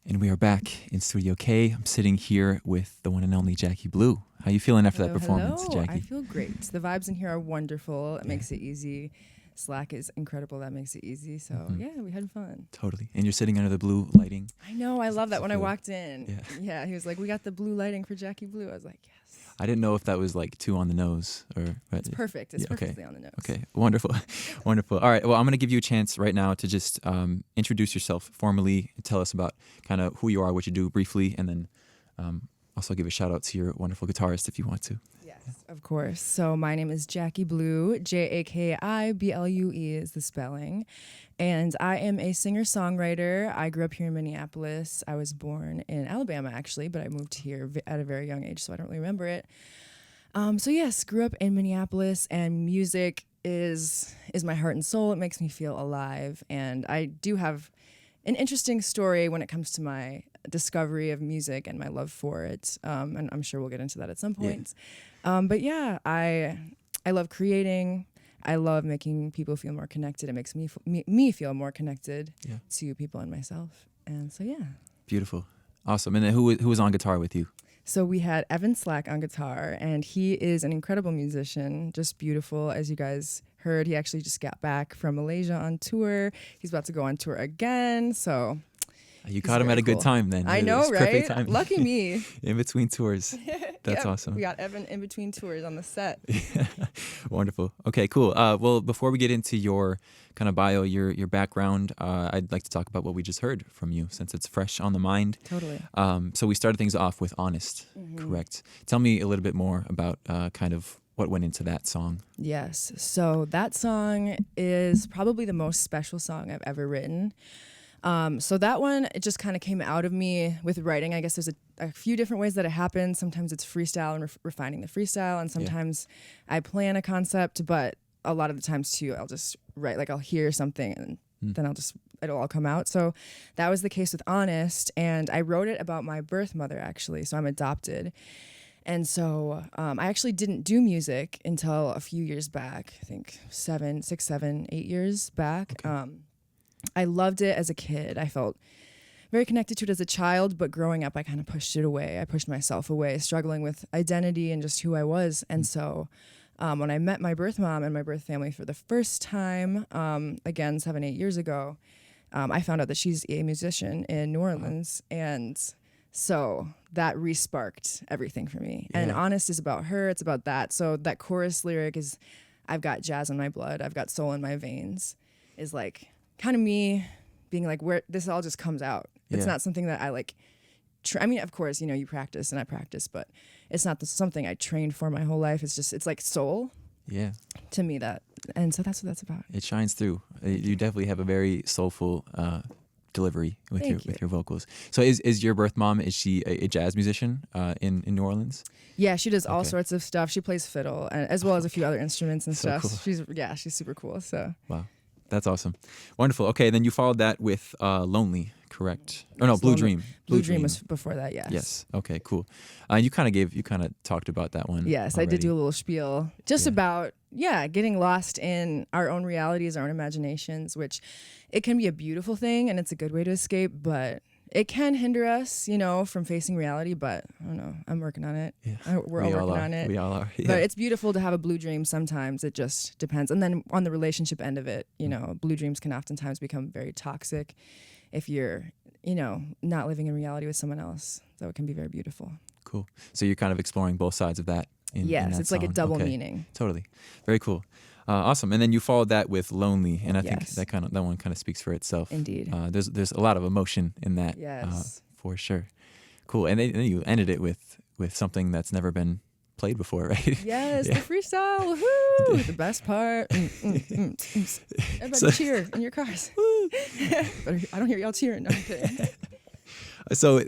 And we are back in Studio K. I'm sitting here with the one and only Jaki Blue. How you feeling after that performance, hello. Jaki? I feel great. The vibes in here are wonderful. It makes it easy. Slack is incredible. That makes it easy. So yeah, we had fun. Totally. And you're sitting under the blue lighting. I know. I love that when I walked in. Yeah. Yeah, he was like, "We got the blue lighting for Jaki Blue." I was like, "Yes." I didn't know if that was like too on the nose or. It's perfect. It's perfectly on the nose. Okay. Wonderful. Wonderful. All right. Well, I'm going to give you a chance right now to just introduce yourself formally, tell us about kind of who you are, what you do briefly, and then also give a shout out to your wonderful guitarist if you want to. Yes, of course. So my name is Jaki Blue. JAKIBLUE is the spelling. And I am a singer-songwriter. I grew up here in Minneapolis. I was born in Alabama, actually, but I moved here at a very young age, so I don't really remember it. So yes, grew up in Minneapolis, and music is my heart and soul. It makes me feel alive. And I do have an interesting story when it comes to my discovery of music and my love for it. And I'm sure we'll get into that at some point. Yeah. But yeah, I love creating. I love making people feel more connected. It makes me feel more connected to people and myself. And so, yeah. Beautiful. Awesome. And then who was on guitar with you? So we had Evan Slack on guitar, and he is an incredible musician, just beautiful. As you guys heard, he actually just got back from Malaysia on tour. He's about to go on tour again, so... You caught him at a good time then. I know, right? Lucky me. In between tours. That's awesome. We got Evan in between tours on the set. Wonderful. Okay, cool. Well, before we get into your kind of bio, your background, I'd like to talk about what we just heard from you since it's fresh on the mind. Totally. So we started things off with Honest, correct? Tell me a little bit more about kind of what went into that song. Yes. So that song is probably the most special song I've ever written. So that one, it just kind of came out of me with writing. I guess there's a few different ways that it happens. Sometimes it's freestyle and refining the freestyle, and sometimes I plan a concept, but a lot of the times too, I'll just write, like I'll hear something and then it'll all come out. So that was the case with Honest, and I wrote it about my birth mother, actually. So I'm adopted. And so I actually didn't do music until a few years back, I think 6, 7, 8 years back. Okay. I loved it as a kid. I felt very connected to it as a child, but growing up, I kind of pushed it away. I pushed myself away, struggling with identity and just who I was. And so when I met my birth mom and my birth family for the first time, again, 7, 8 years ago, I found out that she's a musician in New Orleans. And so that re-sparked everything for me. Yeah. And Honest is about her. It's about that. So that chorus lyric is, I've got jazz in my blood, I've got soul in my veins, is like kind of me being like, where this all just comes out. It's not something that I like. I mean, of course, you practice and I practice, but it's not something I trained for my whole life. It's like soul. Yeah. To me and so that's what that's about. It shines through. You definitely have a very soulful delivery with your vocals. So is your birth mom, is she a jazz musician in New Orleans? Yeah, she does all sorts of stuff. She plays fiddle as well as a few other instruments and stuff. Cool. She's super cool. So wow. That's awesome. Wonderful. Okay, then you followed that with Lonely, correct? Or no, Blue Dream. Blue Dream was before that, yes. Yes. Okay, cool. You kind of talked about that one. Yes, already. I did do a little spiel just about, getting lost in our own realities, our own imaginations, which it can be a beautiful thing and it's a good way to escape, but it can hinder us, from facing reality, but I don't know. I'm working on it. Yeah. We're all working on it. We all are. Yeah. But it's beautiful to have a blue dream sometimes. It just depends. And then on the relationship end of it, blue dreams can oftentimes become very toxic if you're, not living in reality with someone else. So it can be very beautiful. Cool. So you're kind of exploring both sides of that. Yes, it's like a double meaning. Totally. Very cool. Awesome. And then you followed that with Lonely, and I think that one kind of speaks for itself. Indeed. There's a lot of emotion in that. Yes. For sure. Cool. And then you ended it with something that's never been played before, right? Yes, the freestyle. Woohoo! The best part. Everybody cheer in your cars. But I don't hear y'all cheering. No, I'm kidding. So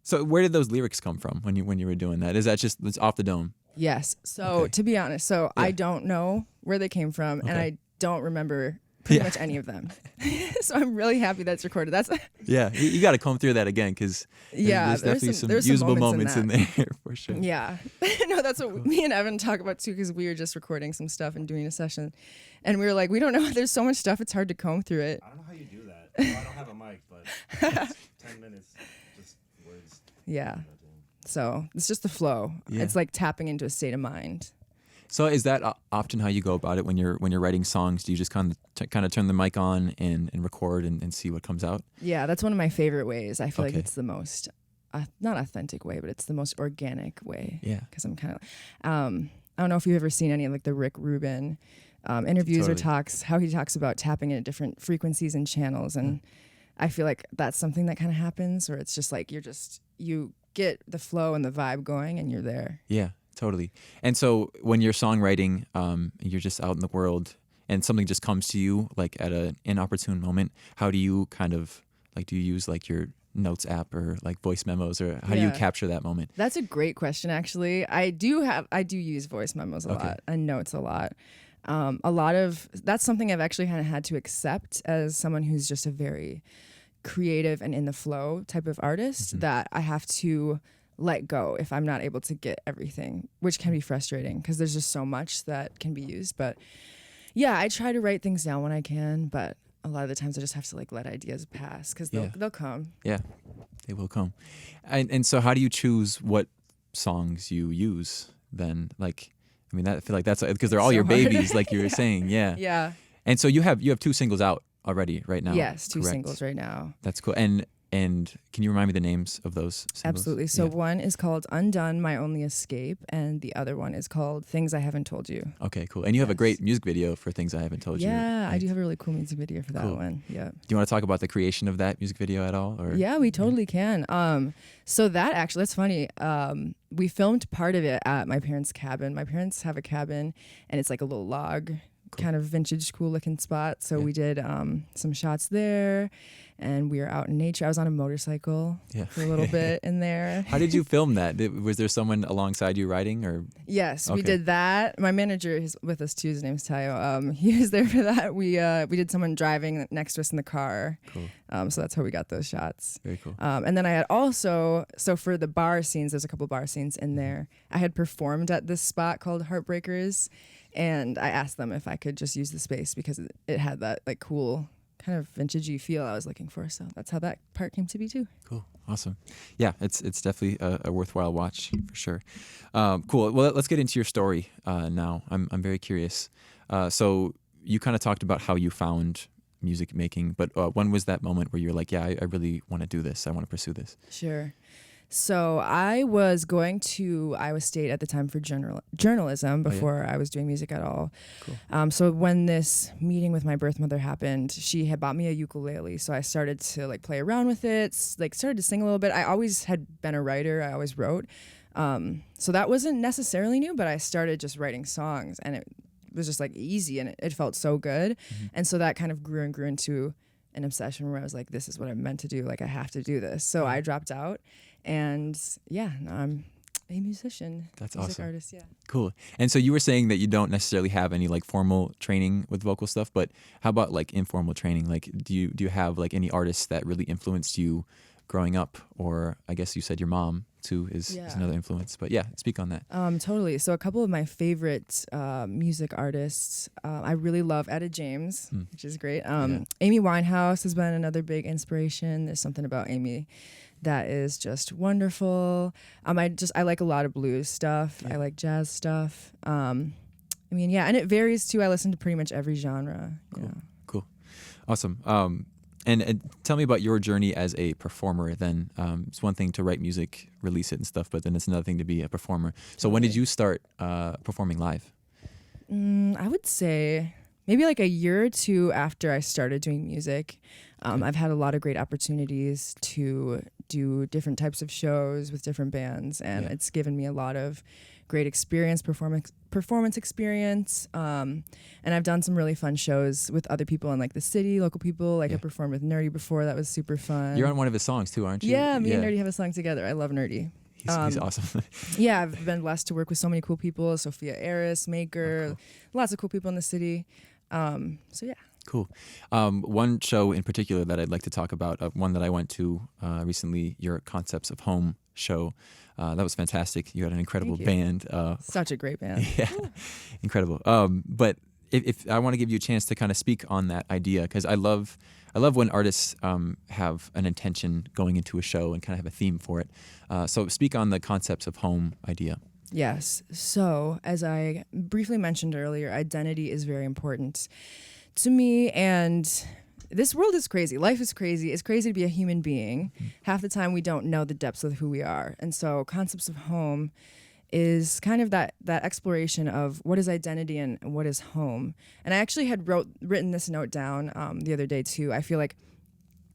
so where did those lyrics come from when you were doing that? Is that just it's off the dome? Yes. So to be honest, I don't know where they came from, and I don't remember pretty much any of them. So I'm really happy that's recorded. That's you got to comb through that again because there's definitely some usable moments in there for sure. Yeah. No, that's what me and Evan talk about too, because we were just recording some stuff and doing a session, and we were like, we don't know. There's so much stuff. It's hard to comb through it. I don't know how you do that. Well, I don't have a mic, but it's 10 minutes, just words. Yeah. So it's just the flow. Yeah. It's like tapping into a state of mind. So is that often how you go about it when you're writing songs? Do you just kind of turn the mic on and record and see what comes out? Yeah, that's one of my favorite ways. I feel like Okay. it's the most, not authentic way, but it's the most organic way. Yeah. Because I'm kind of, I don't know if you've ever seen any of like the Rick Rubin interviews Totally. or talks, how he talks about tapping into different frequencies and channels. And I feel like that's something that kind of happens where it's just like you get the flow and the vibe going and you're there. Yeah, totally. And so when you're songwriting, you're just out in the world and something just comes to you like at an inopportune moment, how do you kind of like, do you use like your notes app or like voice memos, or how do you Yeah. capture that moment? That's a great question, actually. I do use voice memos a lot and notes a lot. That's something I've actually kind of had to accept as someone who's just a very creative and in the flow type of artist, that I have to let go if I'm not able to get everything, which can be frustrating because there's just so much that can be used. But yeah, I try to write things down when I can, but a lot of the times I just have to like let ideas pass because they'll come. Yeah, they will come. And so how do you choose what songs you use then? Like, I mean, I feel like that's because they're all So your hard. babies, like you were saying. Yeah. Yeah. And so you have 2 singles out already right now. Yes, 2 correct? singles right now. That's cool. And can you remind me the names of those singles? Absolutely. So Yeah. one is called Undone, My Only Escape, and the other one is called Things I Haven't Told You. Okay, cool. And you have a Yes. great music video for Things I Haven't Told You. Yeah, I right? do have a really cool music video for that Cool. one. Yeah. Do you want to talk about the creation of that music video at all? Or Yeah, we totally can. So that actually, that's funny. We filmed part of it at my parents' cabin. My parents have a cabin, and it's like a little log, kind of vintage, cool looking spot. So Yeah. we did some shots there, and we were out in nature. I was on a motorcycle Yeah. for a little bit in there. How did you film that? Was there someone alongside you riding, or? Yes, we Okay. did that. My manager is with us too. His name's Tayo. He was there for that. We did someone driving next to us in the car. Cool. So that's how we got those shots. Very cool. And then I had also, so for the bar scenes, there's a couple bar scenes in there. I had performed at this spot called Heartbreakers, and I asked them if I could just use the space because it had that like cool kind of vintagey feel I was looking for. So that's how that part came to be too. Cool. Awesome. Yeah, it's definitely a worthwhile watch for sure. Cool. Well, let's get into your story now. I'm very curious. So you kind of talked about how you found music making, but when was that moment where you're like, yeah, I really want to do this. I want to pursue this. Sure. So I was going to Iowa State at the time for journalism before I was doing music at all. Cool. So when this meeting with my birth mother happened, she had bought me a ukulele. So I started to like play around with it, like started to sing a little bit. I always had been a writer. I always wrote. So that wasn't necessarily new, but I started just writing songs, and it was just like easy, and it felt so good. And so that kind of grew and grew into an obsession where I was like, this is what I'm meant to do. Like I have to do this. So I dropped out. And yeah, now I'm a musician. That's music awesome. artist, yeah. Cool. And so you were saying that you don't necessarily have any like formal training with vocal stuff, but how about like informal training? Like do you have like any artists that really influenced you growing up? Or I guess you said your mom too is another influence. But yeah, speak on that. Totally. So a couple of my favorite music artists, I really love Etta James, which is great. Amy Winehouse has been another big inspiration. There's something about Amy that is just wonderful. I like a lot of blues stuff. Yeah. I like jazz stuff. And it varies too. I listen to pretty much every genre. Cool. You know. Cool. Awesome. And tell me about your journey as a performer then. It's one thing to write music, release it and stuff, but then it's another thing to be a performer. So when did you start performing live? I would say maybe like a year or two after I started doing music. I've had a lot of great opportunities to do different types of shows with different bands, and it's given me a lot of great experience, performance experience. And I've done some really fun shows with other people in like the city, local people. Like I performed with Nerdy before. That was super fun. You're on one of his songs too, aren't you? Yeah, me and Nerdy have a song together. I love Nerdy. He's awesome. Yeah, I've been blessed to work with so many cool people. Sophia Eris, Maker, lots of cool people in the city. So yeah. Cool. One show in particular that I'd like to talk about, one that I went to recently, your Concepts of Home show. That was fantastic. You had an incredible band. Such a great band. Yeah, incredible. But if I want to give you a chance to kind of speak on that idea, because I love when artists have an intention going into a show and kind of have a theme for it. So speak on the concepts of home idea. Yes. So, as I briefly mentioned earlier, identity is very important to me. And this world is crazy. Life is crazy. It's crazy to be a human being. Half the time we don't know the depths of who we are. And so concepts of home is kind of that exploration of what is identity and what is home. And I actually had written this note down the other day too. I feel like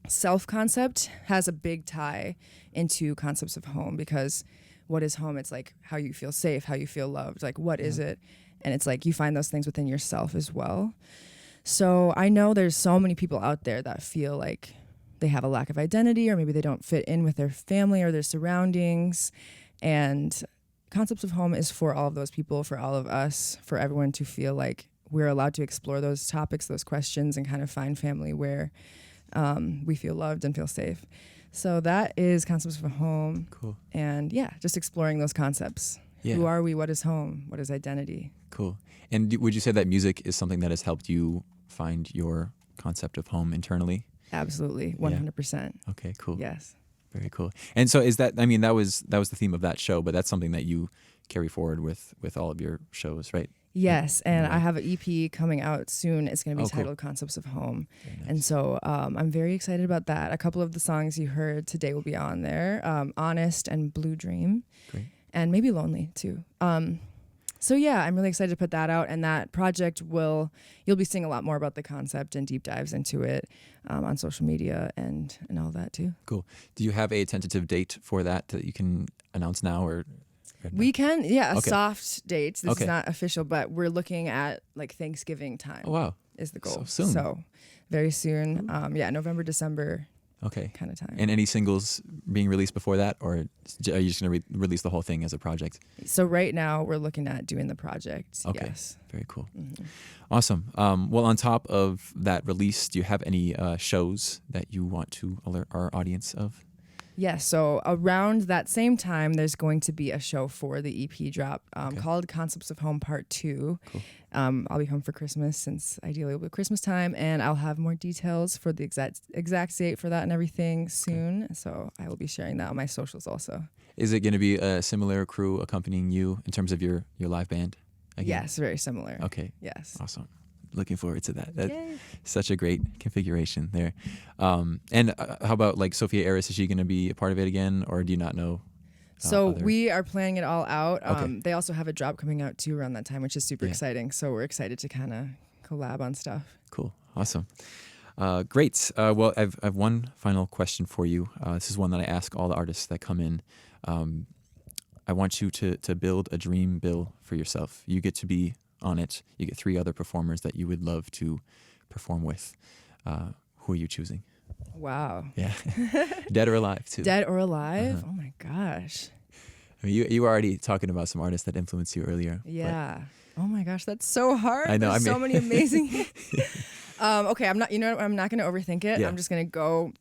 self-concept has a big tie into concepts of home, because what is home? It's like how you feel safe, how you feel loved, like what is it? And it's like you find those things within yourself as well. So I know there's so many people out there that feel like they have a lack of identity, or maybe they don't fit in with their family or their surroundings. And concepts of home is for all of those people, for all of us, for everyone to feel like we're allowed to explore those topics, those questions, and kind of find family where we feel loved and feel safe. So that is concepts of home. Cool. And yeah, just exploring those concepts. Yeah. Who are we? What is home? What is identity? Cool. And would you say that music is something that has helped you find your concept of home internally? Absolutely. 100%. Okay, cool. Yes. Very cool. And so is that, I mean, that was the theme of that show, but that's something that you carry forward with all of your shows, right? Yes, and Right. I have an EP coming out soon. It's going to be Cool. titled Concepts of Home. Very nice. And so I'm very excited about that. A couple of the songs you heard today will be on there. Honest and Blue Dream. Great. And maybe Lonely too. So yeah, I'm really excited to put that out, and that project you'll be seeing a lot more about the concept and deep dives into it on social media and all that too. Cool. Do you have a tentative date for that you can announce now, or? We can, a Okay. soft date. This Okay. is not official, but we're looking at like Thanksgiving time. Oh, wow. Is the goal. So soon. So very soon. November, December Okay. kind of time. And any singles being released before that, or are you just going to release the whole thing as a project? So right now we're looking at doing the project. Okay. Yes. Very cool. Mhm. Awesome. Well, on top of that release, do you have any shows that you want to alert our audience of? Yes. So around that same time, there's going to be a show for the EP drop Okay. called Concepts of Home Part 2. Cool. I'll be home for Christmas, since ideally it'll be Christmas time, and I'll have more details for the exact date for that and everything soon. So I will be sharing that on my socials also. Is it going to be a similar crew accompanying you in terms of your live band? Again? Yes, very similar. Okay. Yes. Awesome. Looking forward to that. That's Yay. such a great configuration there. And how about like Sophia Eris? Is she going to be a part of it again, or do you not know? So other- we are planning it all out. Okay. They also have a drop coming out too around that time, which is super Yeah. exciting. So we're excited to kind of collab on stuff. Cool. Awesome. Great. Well, I've one final question for you. This is one that I ask all the artists that come in. I want you to build a dream bill for yourself. You get to be on it. You get 3 other performers that you would love to perform with. Who are you choosing? Wow. Yeah. Dead or alive, too. Dead or alive? Uh-huh. Oh my gosh. I mean, you were already talking about some artists that influenced you earlier. but- Yeah. Oh my gosh, that's so hard. I know, There's I so mean- many amazing. Okay, I'm not. You know what? I'm not going to overthink it. Yeah. I'm just going to go.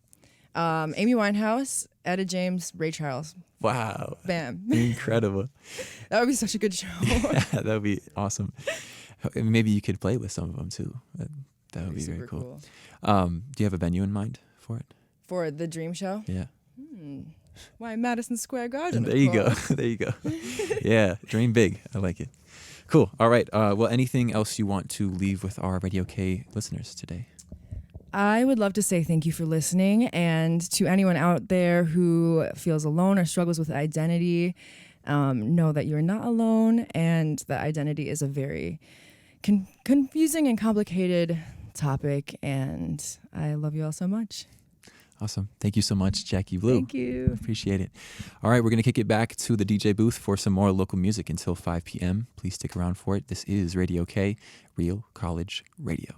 Amy Winehouse, Etta James, Ray Charles. Wow. Bam. Incredible. That would be such a good show. Yeah, that would be awesome. Maybe you could play with some of them, too. That would be very super cool. Do you have a venue in mind for it? For the Dream Show. Yeah. Why Madison Square Garden? There you go. There you go. Yeah. Dream big. I like it. Cool. All right. Well, anything else you want to leave with our Radio K listeners today? I would love to say thank you for listening, and to anyone out there who feels alone or struggles with identity, know that you're not alone, and that identity is a very confusing and complicated topic, and I love you all so much. Awesome. Thank you so much, Jaki Blue. Thank you. Appreciate it. All right, we're going to kick it back to the DJ booth for some more local music until 5 p.m. Please stick around for it. This is Radio K, Real College Radio.